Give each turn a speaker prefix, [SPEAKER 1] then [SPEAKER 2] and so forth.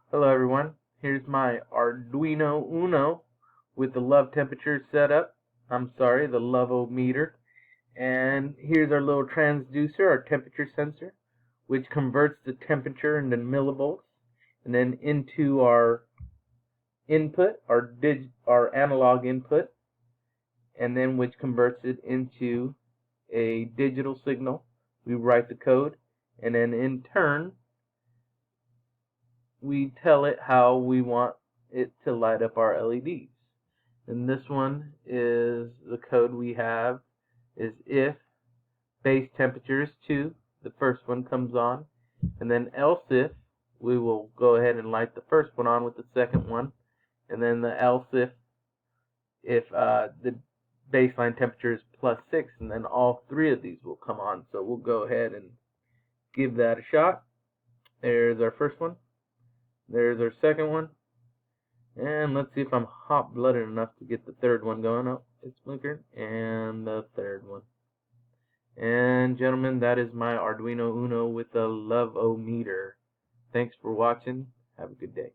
[SPEAKER 1] Hello everyone, here's my Arduino Uno with the love temperature set up. The love-o-meter. And here's our little transducer, our temperature sensor, which converts the temperature into millivolts and then into our input, our analog input, and then which converts it into a digital signal. We write the code, and then in turn we tell it how we want it to light up our LEDs. And this one is the code we have is if base temperature is 2, the first one comes on, and then else if, we will go ahead and light the first one on with the second one, and then the else if the baseline temperature is +6, and then all three of these will come on. So we'll go ahead and give that a shot. There's our first one. There's our second one. And let's see if I'm hot-blooded enough to get the third one going. Oh, it's blinkered. And the third one. And gentlemen, that is my Arduino Uno with the love-o-meter. Thanks for watching. Have a good day.